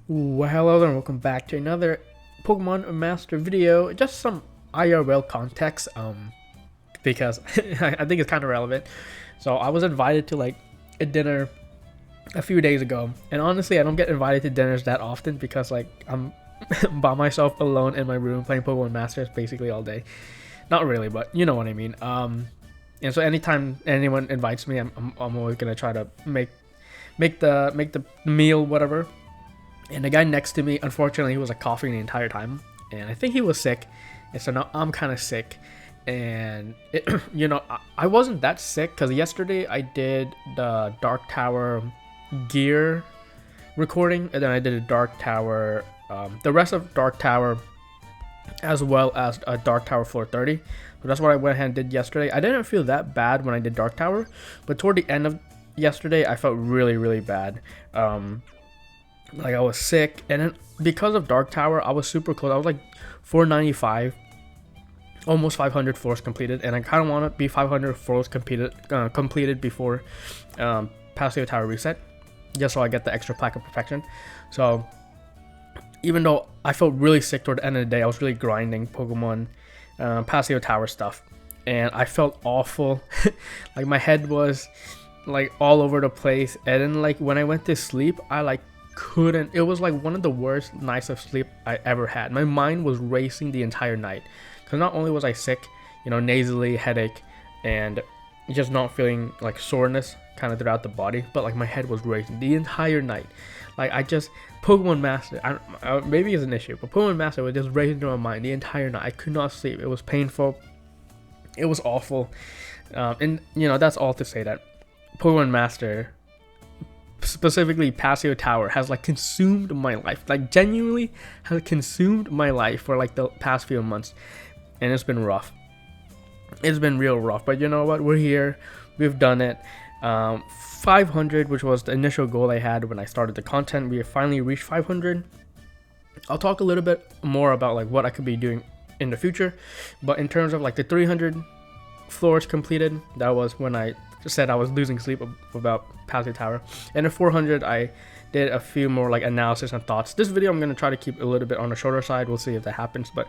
Well, hello there and welcome back to another Pokemon Master video. Just some IRL context, because I think it's kind of relevant. So I was invited to like a dinner a few days ago, and honestly, I don't get invited to dinners that often because like I'm by myself alone in my room playing Pokemon Masters basically all day. Not really, but you know what I mean. And so anytime anyone invites me, I'm always gonna try to make the meal whatever. And the guy next to me, unfortunately, he was like coughing the entire time, and I think he was sick. And so now I'm kind of sick, and I wasn't that sick because yesterday I did the Dark Tower gear recording, and then I did a Dark Tower, the rest of Dark Tower, as well as a Dark Tower floor 30. So that's what I went ahead and did yesterday. I didn't feel that bad when I did Dark Tower, but toward the end of yesterday, I felt really, really bad. Like I was sick, and then because of Dark Tower, I was super close. I was like 495, almost 500 floors completed, and I kind of want to be 500 floors completed before Pasio Tower reset, just so I get the extra plaque of perfection. So even though I felt really sick toward the end of the day, I was really grinding Pokemon Pasio Tower stuff, and I felt awful. Like my head was like all over the place, and then like when I went to sleep, I like couldn't. It was like one of the worst nights of sleep I ever had. My mind was racing the entire night because not only was I sick, nasally, headache, and just not feeling like soreness kind of throughout the body, but like my head was racing the entire night. Like Pokemon Master, maybe it's an issue, but Pokemon Master was just racing through my mind the entire night. I could not sleep. It was painful. It was awful. And that's all to say that Pokemon Master, specifically Pasio Tower, has like consumed my life, like genuinely has consumed my life for like the past few months, and it's been rough. It's been real rough, but you know what, we're here, we've done it. 500, which was the initial goal I had when I started the content, we have finally reached 500. I'll talk a little bit more about like what I could be doing in the future, but in terms of like the 300 floors completed, that was when I said I was losing sleep about Pasio Tower, and at 400 I did a few more like analysis and thoughts. This video I'm going to try to keep a little bit on the shorter side. We'll see if that happens, but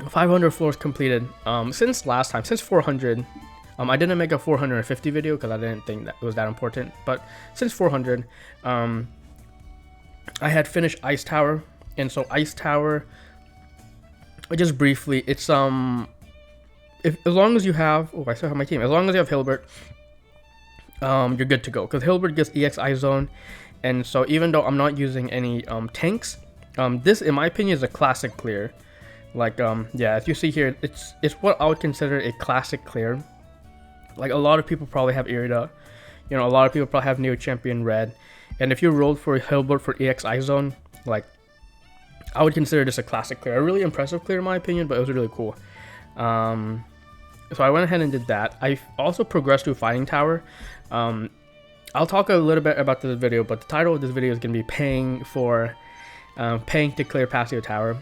500 floors completed. Since last time, since 400, I didn't make a 450 video because I didn't think that it was that important, but since 400, I had finished Ice Tower. And so Ice Tower, just briefly, it's as long as you have, I still have my team. As long as you have Hilbert, you're good to go. Because Hilbert gets EXI zone, and so even though I'm not using any tanks, this, in my opinion, is a classic clear. Like yeah, as you see here, it's what I would consider a classic clear. Like a lot of people probably have Irida, a lot of people probably have Neo Champion Red, and if you rolled for Hilbert for EXI zone, like I would consider this a classic clear, a really impressive clear in my opinion, but it was really cool. So I went ahead and did that. I also progressed to Fighting Tower. I'll talk a little bit about this video, but the title of this video is going to be paying to clear Pasio Tower,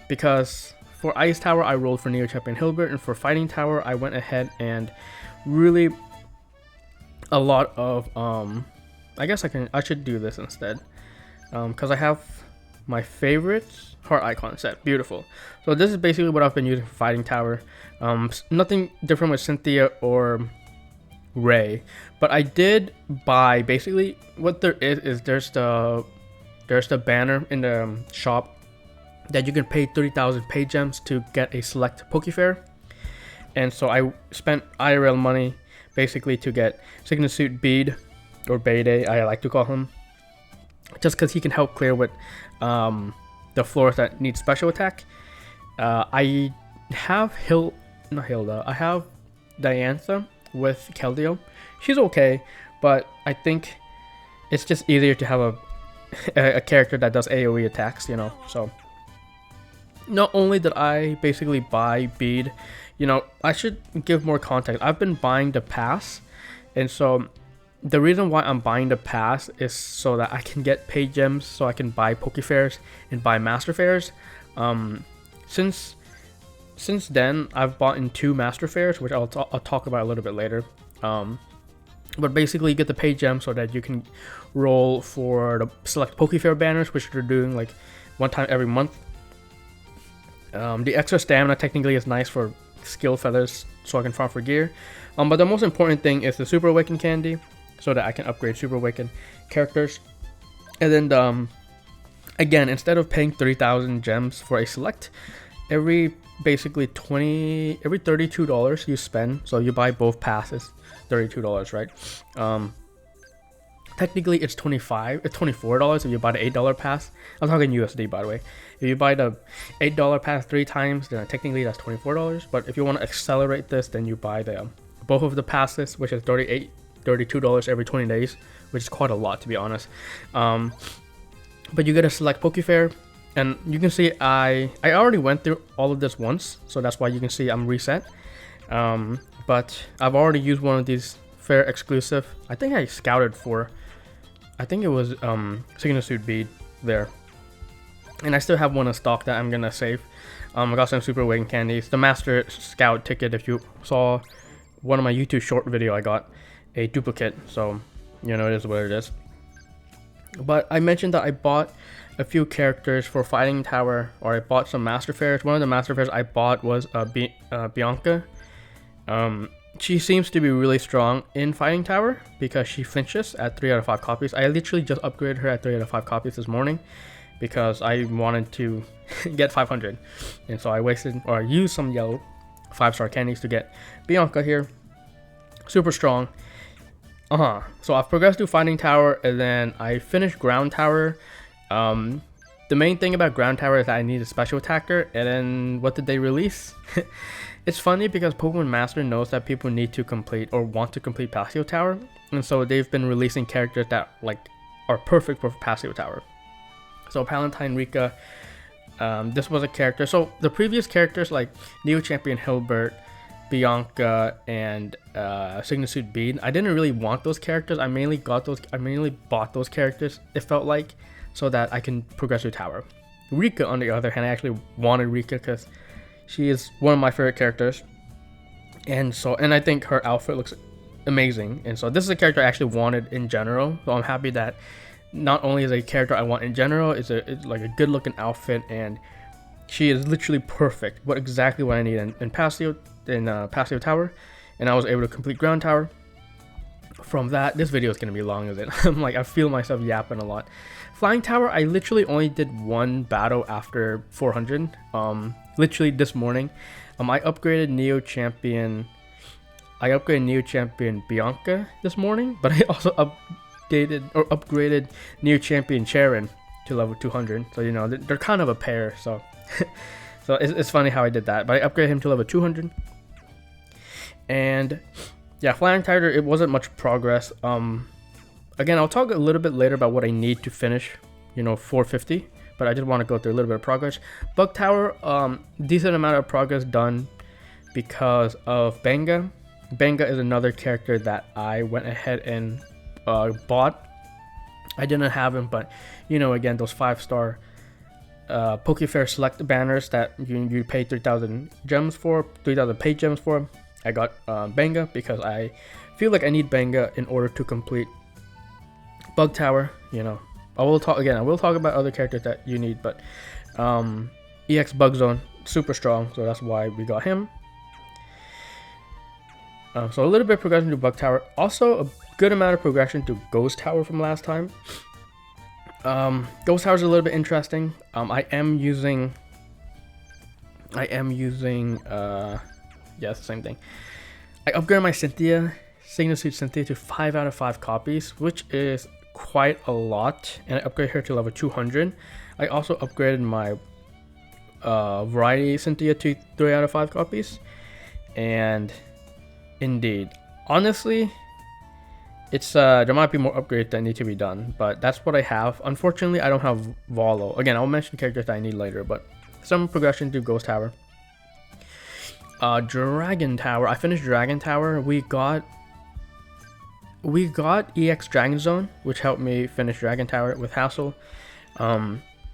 because for Ice Tower I rolled for Neo Champion Hilbert, and for Fighting Tower I went ahead and really a lot of I guess I should do this instead, because I have my favorites heart icon set. Beautiful. So this is basically what I've been using for Fighting Tower. Nothing different with Cynthia or Ray, but I did buy, basically what there is there's the banner in the shop that you can pay 30,000 pay gems to get a select Pokefair, and so I spent IRL money basically to get Signet Suit Bead, or Bayday I like to call him, just because he can help clear with the floors that need special attack. I have I have Diantha with Keldeo. She's okay, but I think it's just easier to have a character that does AoE attacks, so not only did I basically buy Bead, I should give more context. I've been buying the pass, and so the reason why I'm buying the pass is so that I can get paid gems, so I can buy Pokefairs and buy Master Fairs. Since then, I've bought in 2 Master Fairs, which I'll talk about a little bit later. But basically, you get the pay gem so that you can roll for the select Pokefair banners, which they're doing like one time every month. The extra stamina technically is nice for skill feathers, so I can farm for gear. But the most important thing is the Super Awakened candy, so that I can upgrade Super Awakened characters. And then, again, instead of paying 3,000 gems for a select, every $32 you spend, so you buy both passes, $32, right? Technically it's $24 if you buy the $8 pass. I'm talking USD, by the way. If you buy the $8 pass 3 times, then technically that's $24. But if you want to accelerate this, then you buy the both of the passes, which is $32 every 20 days, which is quite a lot, to be honest. But you get a select Pokefair, and you can see I already went through all of this once, so that's why you can see I'm reset. But I've already used one of these fair exclusive. I think I scouted for, I think it was Signature Suit Bead there, and I still have one in stock that I'm gonna save. I got some Super Awakened candies. The Master Scout ticket, if you saw one of my YouTube short video, I got a duplicate, so you know, it is what it is. But I mentioned that I bought a few characters for Fighting Tower, or I bought some Master Fairs. One of the Master Fairs I bought was Bianca. She seems to be really strong in Fighting Tower because she flinches at 3 out of 5 copies. I literally just upgraded her at 3 out of 5 copies this morning because I wanted to get 500, and so I used some yellow 5-star candies to get Bianca here. Super strong. So I've progressed to Fighting Tower, and then I finished Ground Tower. The main thing about Ground Tower is that I need a special attacker, and then what did they release? It's funny because Pokemon Master knows that people need to complete or want to complete Pasio Tower, and so they've been releasing characters that like are perfect for Pasio Tower. So Palantine Rika, this was a character. So the previous characters like Neo Champion Hilbert, Bianca, and Signature Suit Bead, I didn't really want those characters. I mainly bought those characters, it felt like, so that I can progress through Tower. Rika, on the other hand, I actually wanted Rika because she is one of my favorite characters, and I think her outfit looks amazing, and so this is a character I actually wanted in general. So I'm happy that not only is a character I want in general, it's like a good looking outfit, and she is literally perfect. Exactly what I need in Pasio Tower, and I was able to complete Ground Tower. From that, this video is gonna be long, is it? I feel myself yapping a lot. Flying Tower, I literally only did one battle after 400. Literally this morning, I upgraded Neo Champion Bianca this morning, but I also upgraded Neo Champion Charon to level 200. So you know, they're kind of a pair. So so it's funny how I did that, but I upgraded him to level 200. And yeah, Flying Tower, it wasn't much progress. Again, I'll talk a little bit later about what I need to finish, 450, but I just want to go through a little bit of progress. Bug Tower, decent amount of progress done because of Benga. Benga is another character that I went ahead and bought. I didn't have him, but again, those 5-star Pokefair select banners that you pay 3,000 gems for, 3,000 paid gems for. I got Benga because I feel like I need Benga in order to complete Bug Tower. I will talk about other characters that you need, but EX Bug Zone, super strong, so that's why we got him. So a little bit of progression to Bug Tower, also a good amount of progression to Ghost Tower from last time. Ghost Tower is a little bit interesting. I am using yeah, it's the same thing. I upgraded my Signature Suit Cynthia to 5 out of 5 copies, which is quite a lot, and I upgraded her to level 200. I also upgraded my Variety Cynthia to 3 out of 5 copies, and indeed, honestly, it's there might be more upgrades that need to be done, but that's what I have. Unfortunately, I don't have Volo. Again, I'll mention characters that I need later, but some progression to Ghost Tower. Dragon Tower. I finished Dragon Tower. We got EX Dragon Zone, which helped me finish Dragon Tower with Hassel.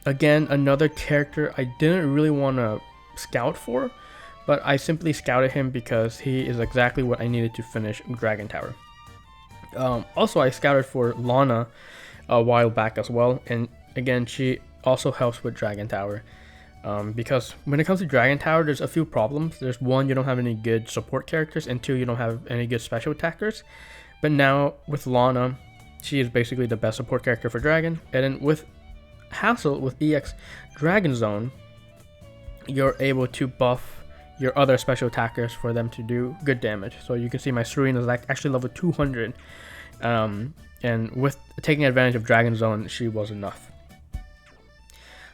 Again, another character I didn't really want to scout for, but I simply scouted him because he is exactly what I needed to finish Dragon Tower. Also, I scouted for Lana a while back as well, and again, she also helps with Dragon Tower. Because when it comes to Dragon Tower, there's a few problems. There's one, you don't have any good support characters, and two, you don't have any good special attackers. But now with Lana, she is basically the best support character for Dragon. And then with Hassel, with EX Dragon Zone, you're able to buff your other special attackers for them to do good damage. So you can see my Serena is like actually level 200. And with taking advantage of Dragon Zone, she was enough.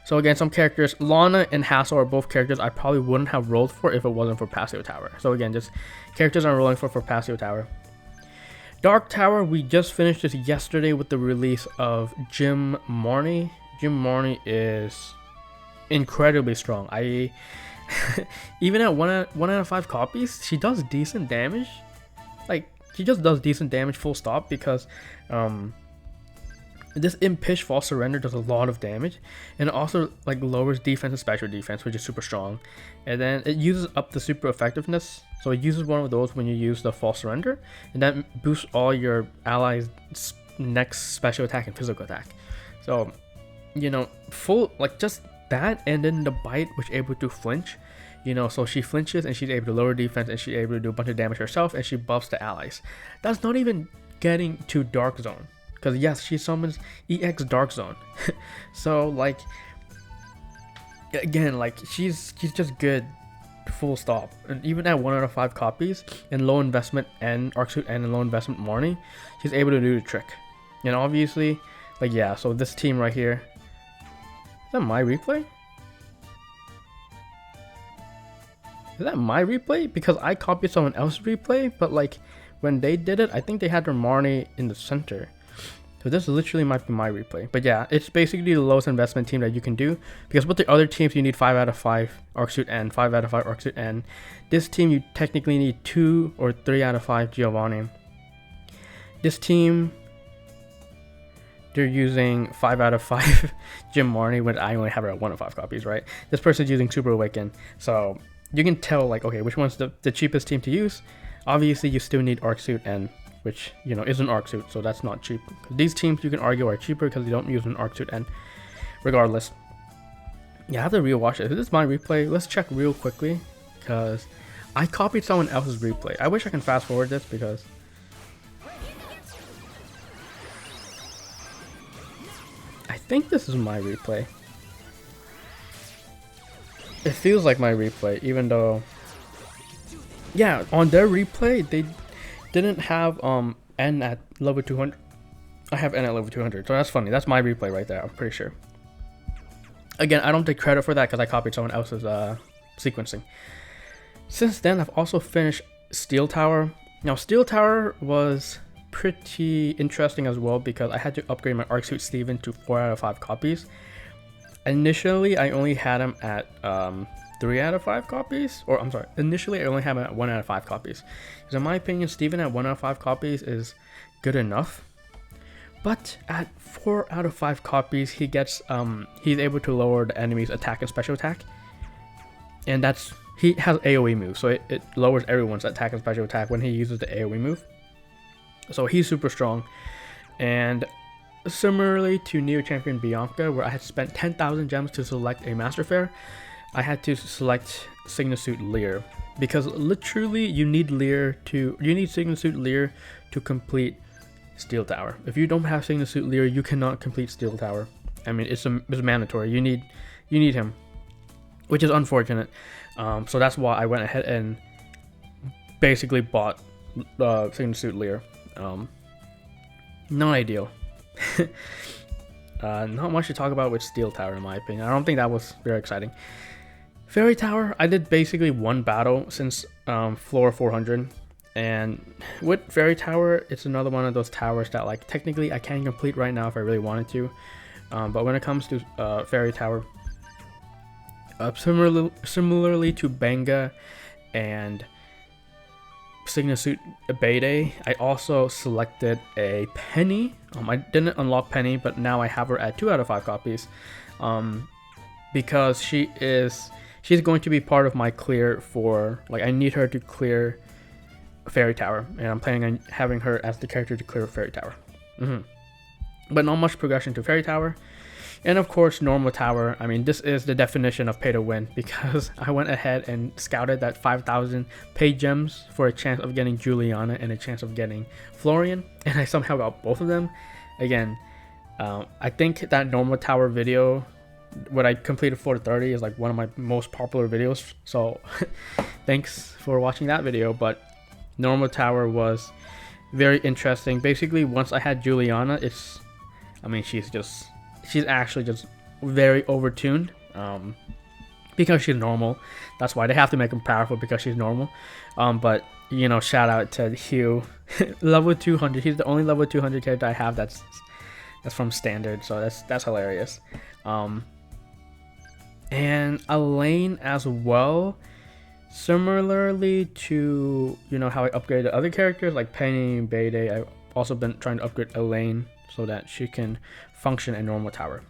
So again, some characters, Lana and Hassel are both characters I probably wouldn't have rolled for if it wasn't for Pasio Tower. So again, just characters I'm rolling for Pasio Tower. Dark Tower, we just finished this yesterday with the release of Jim Marnie. Jim Marnie is incredibly strong. Even at 1 out of 5 copies, she does decent damage. Like, she just does decent damage full stop, because this Impish False Surrender does a lot of damage, and it also like lowers defense and special defense, which is super strong. And then it uses up the super effectiveness, so it uses one of those when you use the False Surrender, and that boosts all your allies' next special attack and physical attack. So, you know, full like just that, and then the bite, which is able to flinch. You know, so she flinches and she's able to lower defense, and she's able to do a bunch of damage herself, and she buffs the allies. That's not even getting to Dark Zone. Because yes, she summons EX Dark Zone. So like, again, like she's just good, full stop. And even at 1 out of 5 copies and low investment and Arc Suit and low investment Marnie, she's able to do the trick. And obviously, like yeah, so this team right here, is that my replay? Is that my replay? Because I copied someone else's replay, but like when they did it, I think they had their Marnie in the center. So this literally might be my replay. But yeah, it's basically the lowest investment team that you can do. Because with the other teams, you need 5 out of 5 Arc Suit and 5 out of 5 Arc Suit and. This team, you technically need 2 or 3 out of 5 Giovanni. This team, they're using 5 out of 5 Jim Marnie, when I only have her at 1 out of 5 copies, right? This person's using Superawakened. So you can tell, like, okay, which one's the cheapest team to use. Obviously, you still need Arc Suit and, which, you know, is an Arc Suit, so that's not cheap. These teams, you can argue, are cheaper because they don't use an Arc Suit and regardless. Yeah, I have to rewatch it. Is this my replay? Let's check real quickly, because I copied someone else's replay. I wish I can fast forward this, because I think this is my replay. It feels like my replay, even though, yeah, on their replay, they didn't have N at level 200. I have N at level 200, so that's funny. That's my replay right there, I'm pretty sure. Again, I don't take credit for that because I copied someone else's sequencing. Since then, I've also finished Steel Tower. Now, Steel Tower was pretty interesting as well, because I had to upgrade my Arc Suit Steven to 4 out of 5 copies. Initially, I only had him at 3 out of 5 copies, or I'm sorry, initially I only have him at 1 out of 5 copies. Because in my opinion, Steven at 1 out of 5 copies is good enough. But at 4 out of 5 copies, he gets he's able to lower the enemy's attack and special attack. And that's, he has AoE moves, so it lowers everyone's attack and special attack when he uses the AoE move. So he's super strong. And similarly to Neo Champion Bianca, where I had spent 10,000 gems to select a Master Fair, I had to select Signet Suit Lear, because literally you need Signet Suit Lear to complete Steel Tower. If you don't have Signet Suit Lear, you cannot complete Steel Tower. I mean, it's mandatory. You need him, which is unfortunate. So that's why I went ahead and basically bought Signet Suit Lear. Not ideal. Not much to talk about with Steel Tower, in my opinion. I don't think that was very exciting. Fairy Tower, I did basically one battle since floor 400, and with Fairy Tower, it's another one of those towers that, like, technically I can complete right now if I really wanted to, but when it comes to Fairy Tower, similarly to Benga and Signet Suit Bede, I also selected a Penny. I didn't unlock Penny, but now I have her at 2 out of 5 copies, because she's going to be part of my clear for, like, I need her to clear Fairy Tower, and I'm planning on having her as the character to clear Fairy Tower. But not much progression to Fairy Tower. And of course, normal tower. I mean, this is the definition of pay to win, because I went ahead and scouted that 5,000 paid gems for a chance of getting Juliana and a chance of getting Florian, and I somehow got both of them. Again, I think that normal tower video, what I completed floor 30, is like one of my most popular videos. So thanks for watching that video. But normal tower was very interesting. Basically, once I had Juliana, she's actually just very overtuned, because she's normal. That's why they have to make him powerful, because she's normal. But you know, shout out to Hugh, level 200. He's the only level 200 character I have that's from standard, so that's hilarious. And Elaine as well, similarly to, you know, how I upgraded other characters like Penny and Bayday. I've also been trying to upgrade Elaine so that she can function in normal tower.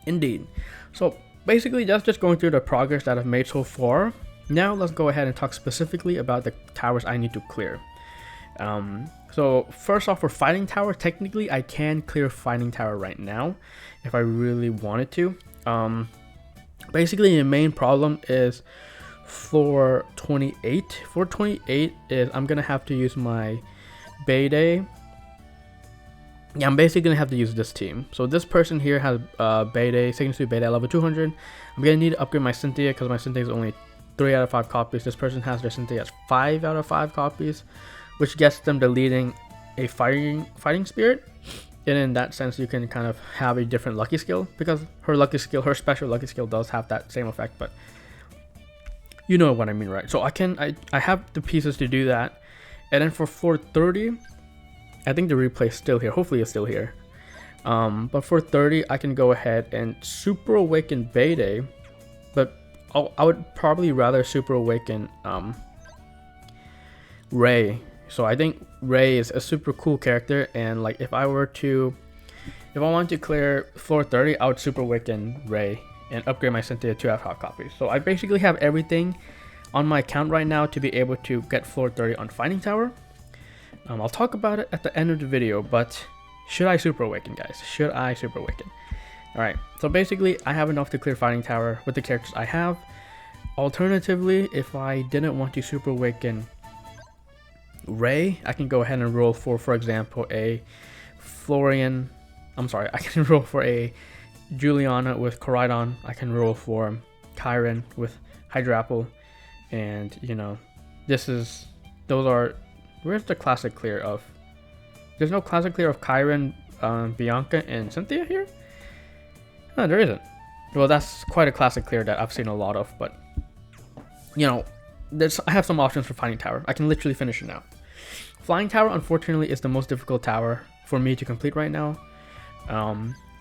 Indeed. So basically that's just going through the progress that I've made so far. Now let's go ahead and talk specifically about the towers I need to clear. So first off, for Fighting Tower, technically I can clear Fighting Tower right now if I really wanted to. Basically the main problem is floor 28. Floor 28 is I'm gonna have to use my Bayday. Yeah, I'm basically gonna have to use this team. So this person here has Bayday, second to Bayday level 200. I'm gonna need to upgrade my Cynthia because my Cynthia is only 3 out of 5 copies. This person has their Cynthia as 5 out of 5 copies, which gets them deleting a fighting spirit. And in that sense, you can kind of have a different lucky skill, because her special lucky skill does have that same effect, but you know what I mean, right? So I have the pieces to do that. And then for floor 30, I think the replay is still here. Hopefully it's still here. But for 30, I can go ahead and Super Awaken Bayday, but I would probably rather Super Awaken Ray. So I think Ray is a super cool character, and like if I wanted to clear floor 30, I would Super Awaken Ray and upgrade my Cynthia to have hot copies. So I basically have everything on my account right now to be able to get floor 30 on Fighting Tower. I'll talk about it at the end of the video, but should I Super Awaken, guys? Should I Super Awaken? Alright, so basically I have enough to clear Fighting Tower with the characters I have. Alternatively, if I didn't want to Super Awaken Ray, I can go ahead and roll for example, a Florian. I can roll for a Juliana with Coridon. I can roll for Chiron with Hydrapple, and you know, where's the classic clear of? There's no classic clear of Chiron, Bianca, and Cynthia here? No, there isn't. Well, that's quite a classic clear that I've seen a lot of, but you know, I have some options for Fighting Tower. I can literally finish it now. Flying Tower, unfortunately, is the most difficult tower for me to complete right now,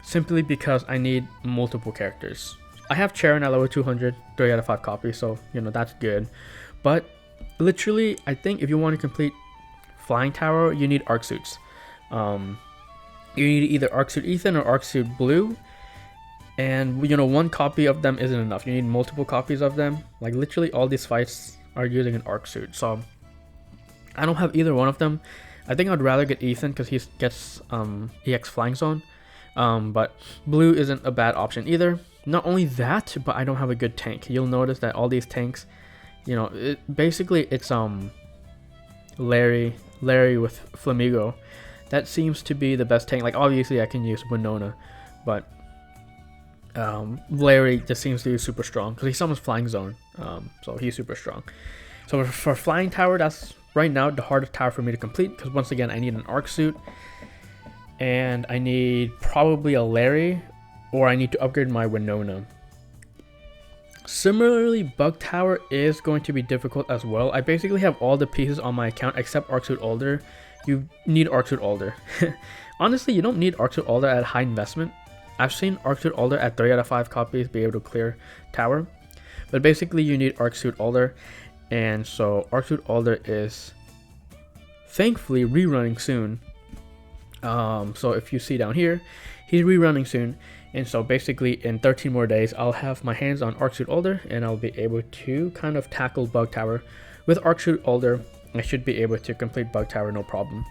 simply because I need multiple characters. I have Charon at level 200, 3 out of 5 copies, so you know, that's good. But literally, I think if you want to complete Flying Tower, you need Arc Suits. You need either Arc Suit Ethan or Arc Suit Blue, and you know, one copy of them isn't enough. You need multiple copies of them. Like literally all these fights are using an Arc Suit, so I don't have either one of them. I think I'd rather get Ethan because he gets EX Flying Zone, but Blue isn't a bad option either. Not only that, but I don't have a good tank. You'll notice that all these tanks, you know, it's Larry with Flamigo. That seems to be the best tank. Like obviously I can use Winona, but Larry just seems to be super strong because he summons Flying Zone, so he's super strong. So for Flying Tower, that's right now the hardest tower for me to complete, because once again I need an Arc Suit, and I need probably a Larry, or I need to upgrade my Winona. Similarly, Bug Tower is going to be difficult as well. I basically have all the pieces on my account except Arc Suit Alder. You need Arc Suit Alder. Honestly, you don't need Arc Suit Alder at high investment. I've seen Arc Suit Alder at 3 out of 5 copies be able to clear Tower, but basically you need Arc Suit Alder, and so Arc Suit Alder is thankfully rerunning soon. So if you see down here, he's rerunning soon, and so basically in 13 more days I'll have my hands on Arc Suit Alder, and I'll be able to kind of tackle Bug Tower with Arc Suit Alder I should be able to complete Bug Tower no problem.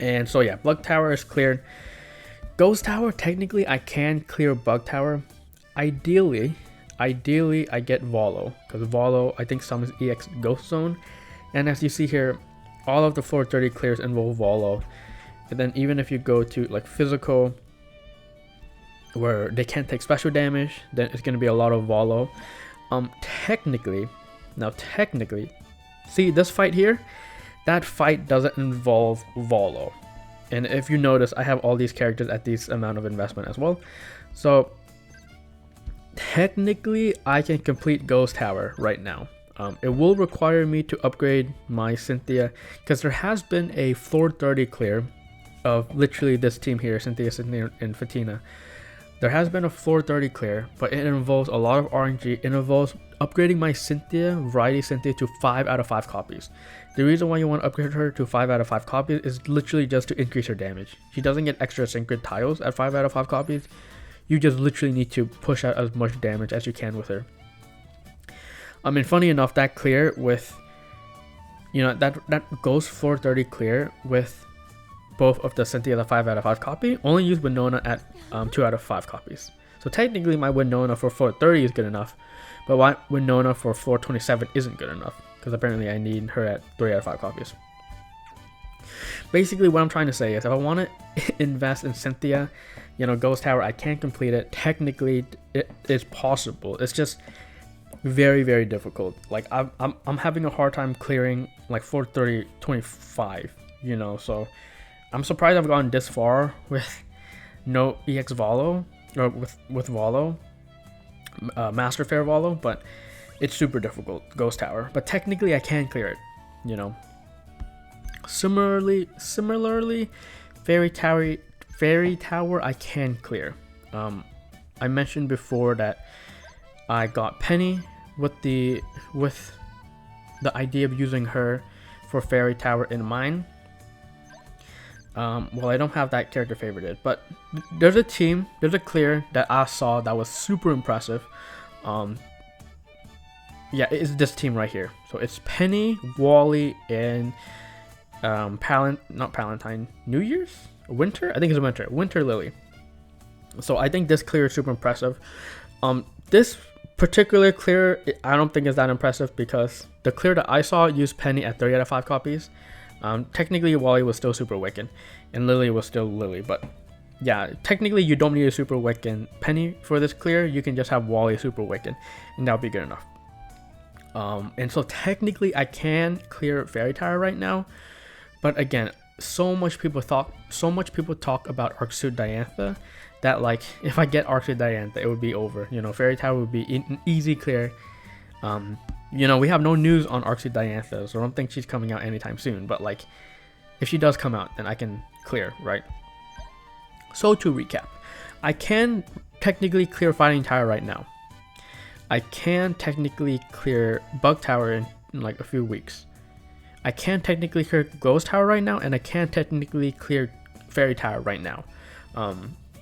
And so yeah, Bug Tower is cleared. Ghost Tower, technically I can clear Bug Tower. Ideally I get Volo, because Volo I think summons EX Ghost Zone, and as you see here, all of the floor 30 clears involve Volo. And then even if you go to like physical, where they can't take special damage, then it's going to be a lot of Volo. Technically, see this fight here, that fight doesn't involve Volo. And if you notice, I have all these characters at this amount of investment as well. So technically I can complete Ghost Tower right now. It will require me to upgrade my Cynthia, because there has been a floor 30 clear of literally this team here, Cynthia, and Fatina. There has been a floor 30 clear, but it involves a lot of RNG. It involves upgrading my Cynthia, Variety Cynthia, to 5 out of 5 copies. The reason why you want to upgrade her to 5 out of 5 copies is literally just to increase her damage. She doesn't get extra synchro tiles at 5 out of 5 copies. You just literally need to push out as much damage as you can with her. I mean, funny enough, that clear with, you know, that goes floor 30 clear with both of the Cynthia, the 5 out of 5 copy, only use Winona at 2 out of 5 copies. So technically my Winona for floor 30 is good enough, but my Winona for floor 27 isn't good enough, because apparently I need her at 3 out of 5 copies. Basically what I'm trying to say is, if I want to invest in Cynthia, you know, Ghost Tower, I can complete it. Technically it is possible. It's just very, very difficult. Like I'm having a hard time clearing like floor 30 25, you know, so I'm surprised I've gone this far with no EX Volo, or with Volo, Master Fair Volo, but it's super difficult, Ghost Tower. But technically I can clear it, you know. Similarly, Fairy Tower I can clear. I mentioned before that I got Penny with the idea of using her for Fairy Tower in mind. Well, I don't have that character favorited, but there's a clear that I saw that was super impressive. Yeah, it's this team right here. So it's Penny, Wally, and New Year's? Winter? I think it's Winter Lily. So I think this clear is super impressive. This particular clear, I don't think is that impressive, because the clear that I saw used Penny at 3 out of 5 copies. Technically Wally was still Super Awakened, and Lily was still Lily, but yeah, technically you don't need a Super Awakened Penny for this clear. You can just have Wally Super Awakened, and that'll be good enough. And so technically I can clear Fairy Tower right now, but again, so much people talk about Arcsuit Diantha that, like, if I get Arcsuit Diantha, it would be over. You know, Fairy Tower would be an easy clear. You know, we have no news on Arcsuit Diantha, so I don't think she's coming out anytime soon, but like, if she does come out, then I can clear, right? So to recap, I can technically clear Fighting Tower right now. I can technically clear Bug Tower in like a few weeks. I can technically clear Ghost Tower right now, and I can technically clear Fairy Tower right now.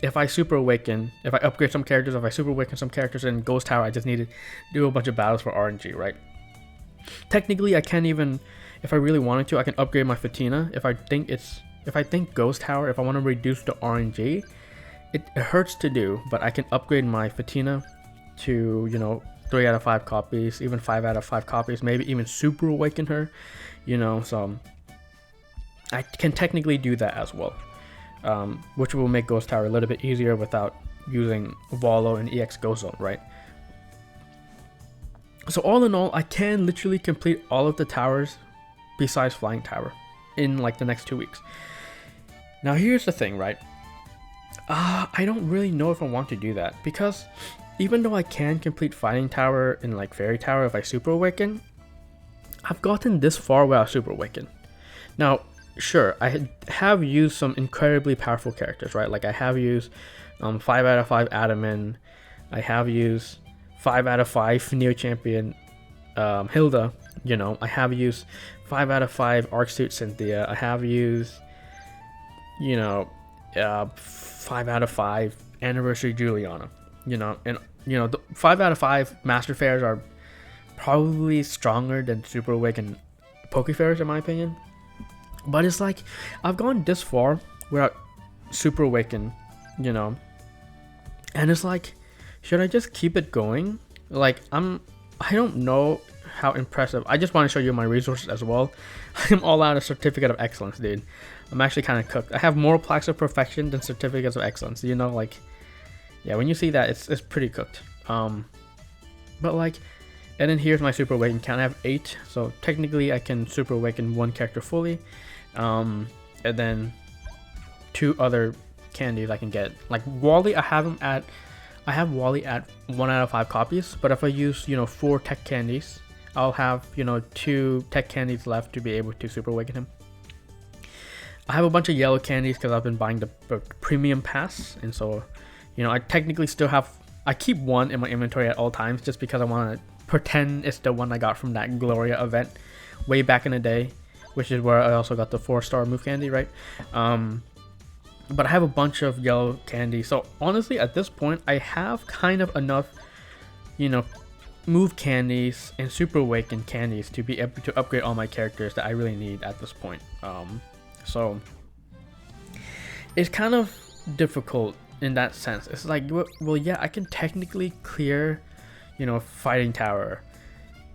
If I Super Awaken, if I upgrade some characters, if I Super Awaken some characters in Ghost Tower, I just need to do a bunch of battles for RNG, right? Technically, I can't even, if I really wanted to, I can upgrade my Fatina. If I think Ghost Tower, if I want to reduce the RNG, it hurts to do, but I can upgrade my Fatina to, you know, 3 out of 5 copies, even 5 out of 5 copies, maybe even Super Awaken her, you know, so I can technically do that as well, which will make Ghost Tower a little bit easier without using Volo and EX Ghost Zone, right? So all in all, I can literally complete all of the towers besides Flying Tower in like the next 2 weeks. Now here's the thing, right? I don't really know if I want to do that, because even though I can complete Fighting Tower and like Fairy Tower if I Super Awaken, I've gotten this far without Super Awaken. Now, sure, I have used some incredibly powerful characters, right? Like I have used 5 out of 5 Adaman. I have used 5 out of 5 Neo Champion Hilda. You know, I have used 5 out of 5 Arcsuit Cynthia. I have used, you know, 5 out of 5 Anniversary Juliana. You know, and you know, the 5 out of 5 Master Fairs are probably stronger than Super Awakened Pokefairs in my opinion. But it's like, I've gone this far without Super Awakened, you know, and it's like, should I just keep it going? Like, I don't know how impressive. I just want to show you my resources as well. I'm all out of Certificate of Excellence, dude. I'm actually kind of cooked. I have more plaques of perfection than certificates of excellence, you know, like, yeah, when you see that, it's pretty cooked. But like, and then here's my Super Awaken count. I have 8, so technically I can Super Awaken 1 character fully, and then 2 other candies I can get. Like Wally, I have Wally at 1 out of 5 copies, but if I use, you know, 4 tech candies, I'll have, you know, 2 tech candies left to be able to Super Awaken him. I have a bunch of yellow candies because I've been buying the premium pass, and so, you know, I technically still have, I keep 1 in my inventory at all times just because I want to pretend it's the one I got from that Gloria event way back in the day, which is where I also got the 4-star move candy, right? But I have a bunch of yellow candy, so honestly at this point I have kind of enough, you know, move candies and Super Awaken candies to be able to upgrade all my characters that I really need at this point. So it's kind of difficult in that sense. It's like, well, yeah, I can technically clear, you know, Fighting Tower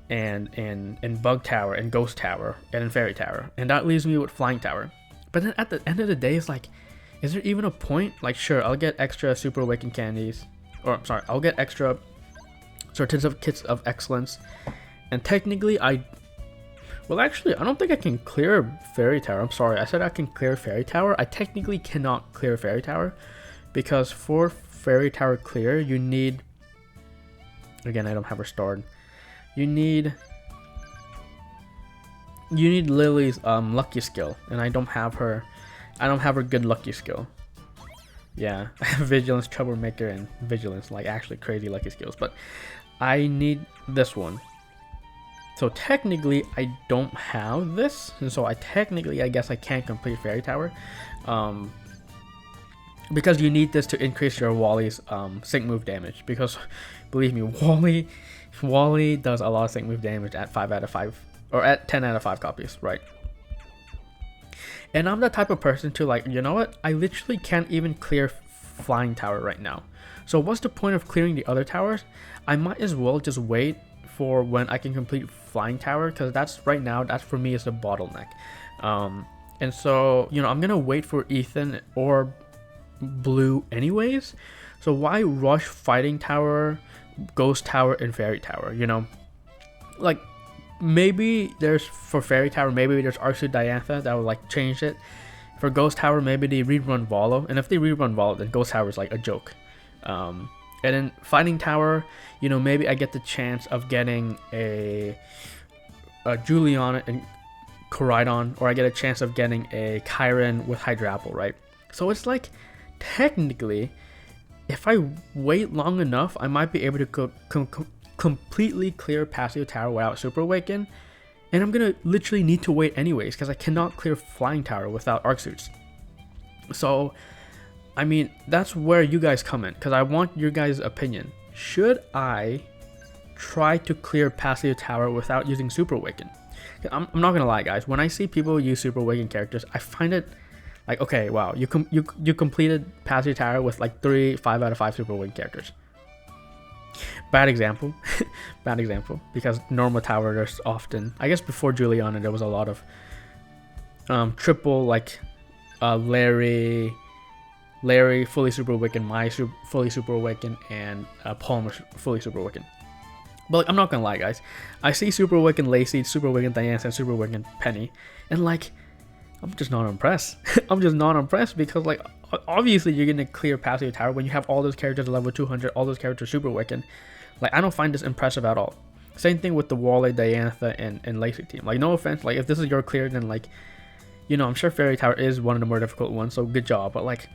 and Bug Tower and Ghost Tower and Fairy Tower, and that leaves me with Flying Tower. But then at the end of the day, it's like, is there even a point? Like, sure, I'll get extra Super Awaken candies, or I'm sorry, I'll get extra Certificates of Excellence, and technically well, actually, I don't think I can clear Fairy Tower. I'm sorry, I said I can clear Fairy Tower. I technically cannot clear Fairy Tower, because for Fairy Tower clear, you need, again, I don't have her starred. You need Lily's lucky skill, and I don't have her good lucky skill. Yeah, I have Vigilance, Troublemaker, and Vigilance, like actually crazy lucky skills, but I need this one. So technically I don't have this, and so I guess I can't complete Fairy Tower, because you need this to increase your Wally's sync move damage, because believe me, Wally does a lot of sync move damage at 5 out of 5 or at 10 out of 5 copies, right? And I'm the type of person to, like, you know what, I literally can't even clear Flying Tower right now, so what's the point of clearing the other towers? I might as well just wait for when I can complete Flying Tower, because that's right now, that for me is the bottleneck. And so, you know, I'm gonna wait for Ethan or Blue anyways, so why rush Fighting Tower, Ghost Tower, and Fairy Tower, you know? Like, maybe there's, for Fairy Tower, maybe there's Arsu Diantha that will like change it. For Ghost Tower, maybe they rerun Volo, and if they rerun Volo, then Ghost Tower is like a joke. And then Fighting Tower, you know, maybe I get the chance of getting a Juliana and Koraidon, or I get a chance of getting a Kyren with Hydra Apple, right? So it's like, technically, if I wait long enough, I might be able to completely clear Pasio Tower without Super Awaken, and I'm gonna literally need to wait anyways, because I cannot clear Flying Tower without Arc Suits. So, I mean, that's where you guys come in, because I want your guys' opinion. Should I try to clear Pasio Tower without using Super Awaken? I'm not gonna lie, guys. When I see people use Super Awaken characters, I find it like, okay, wow, you completed Pasio Tower with like 5 out of 5 Super Awaken characters. Bad example, bad example. Because Norma Tower, there's often, I guess before Juliana, there was a lot of triple, like Larry fully Super Awakened, fully Super Awakened, and Palmer fully Super Awakened. But like, I'm not gonna lie, guys. I see Super Awakened Lacey, Super Awakened Diana, and Super Awakened Penny, and like, I'm just not impressed. I'm just not impressed, because like, obviously you're gonna clear Pasio Tower when you have all those characters at level 200, all those characters Super Awakened. Like, I don't find this impressive at all. Same thing with the Wally, Diantha, and Lacey team. Like, no offense, like if this is your clear, then like, you know, I'm sure Fairy Tower is one of the more difficult ones, so good job. But like,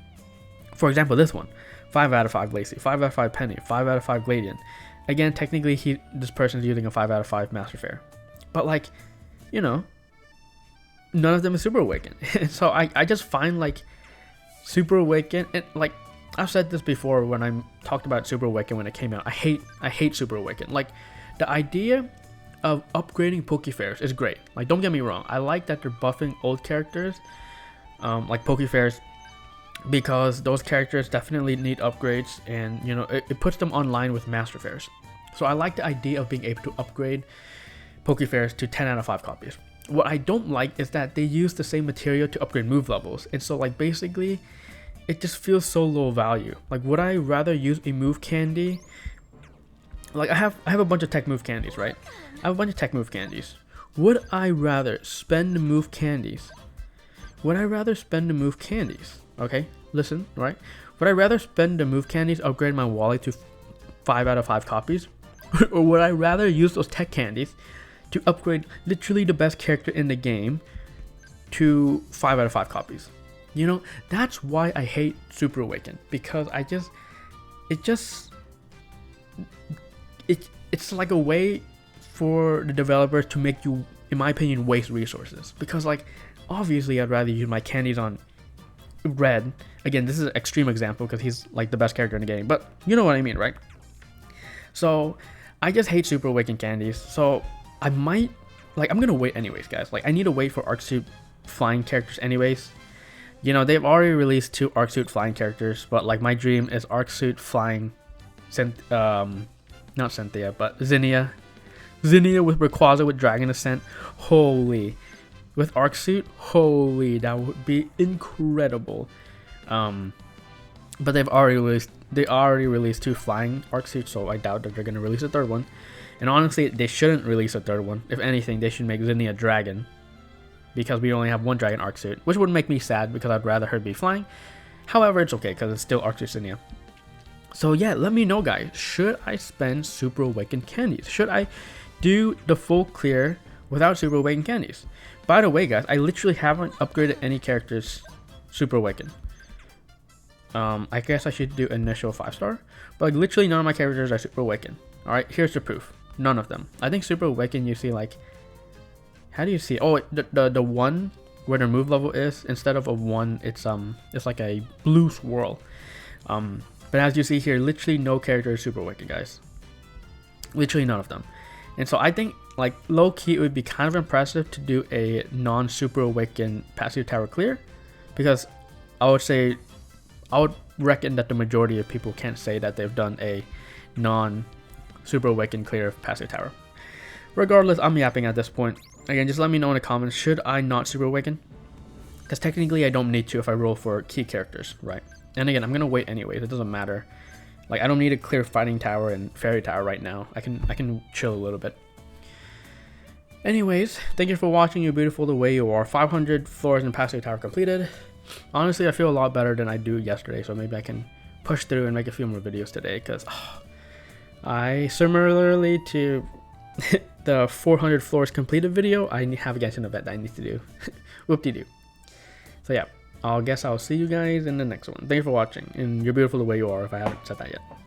for example, this one, 5 out of 5 Lacey, 5 out of 5 Penny, 5 out of 5 Gladian. Again, technically this person's using a 5 out of 5 Master Fair. But like, you know, none of them is Super Awakened. So I just find like Super Awakened, and like I've said this before when I talked about Super Awakened when it came out, I hate Super Awakened. Like, the idea of upgrading Pokefairs is great. Like, don't get me wrong, I like that they're buffing old characters, like Pokefairs, because those characters definitely need upgrades, and you know, it puts them online with Master Fairs. So I like the idea of being able to upgrade Pokefairs to 10 out of 5 copies. What I don't like is that they use the same material to upgrade move levels, and so like basically it just feels so low value. Like, would I rather use a move candy? Like, I have a bunch of tech move candies, right? I have a bunch of tech move candies. Would I rather spend the move candies? Would I rather spend the move candies? Okay, listen, right? Would I rather spend the move candies, upgrade my wallet to 5 out of 5 copies? Or would I rather use those tech candies to upgrade literally the best character in the game to 5 out of 5 copies? You know, that's why I hate Super Awakened, because it's like a way for the developers to make you, in my opinion, waste resources. Because like, obviously I'd rather use my candies on Red. Again, this is an extreme example because he's like the best character in the game, but you know what I mean, right? So I just hate Super Awakened candies. So I might, like, I'm gonna wait anyways, guys. Like, I need to wait for Arc Suit flying characters anyways. You know, they've already released 2 Arc Suit flying characters, but like my dream is Arc Suit flying not Cynthia, but Zinnia with Rayquaza with Dragon Ascent. Holy, with Arc Suit, holy, that would be incredible. But they already released 2 flying Arc Suits, so I doubt that they're gonna release a 3rd one. And honestly, they shouldn't release a 3rd one. If anything, they should make Zinnia Dragon, because we only have 1 Dragon Arc Suit, which would make me sad because I'd rather her be flying. However, it's okay because it's still Arc Suit Zinnia. So yeah, let me know, guys. Should I spend Super Awakened candies? Should I do the full clear without Super Awakened candies? By the way, guys, I literally haven't upgraded any characters Super Awakened. I guess I should do initial 5-star, but like literally none of my characters are Super Awakened. All right, here's the proof. None of them. I think Super Awakened, you see, like, how do you see? Oh, the one where the move level is, instead of a 1, it's like a blue swirl. But as you see here, literally no character is Super Awakened, guys. Literally none of them. And so I think, like, low key, it would be kind of impressive to do a non-Super Awakened Pasio Tower clear, because I would reckon that the majority of people can't say that they've done a non-Super Awakened clear of Pasio Tower. Regardless, I'm yapping at this point. Again, just let me know in the comments, should I not Super Awaken? Because technically I don't need to if I roll for key characters, right? And again, I'm gonna wait anyways, it doesn't matter. Like, I don't need to clear Fighting Tower and Fairy Tower right now. I can chill a little bit. Anyways, thank you for watching, you beautiful the way you are. 500 floors in Pasio Tower completed. Honestly, I feel a lot better than I do yesterday, so maybe I can push through and make a few more videos today, because I, similarly to the 400 floors completed video, I have a Genshin event that I need to do. Whoop-de-doo. So yeah, I guess I'll see you guys in the next one. Thank you for watching, and you're beautiful the way you are if I haven't said that yet.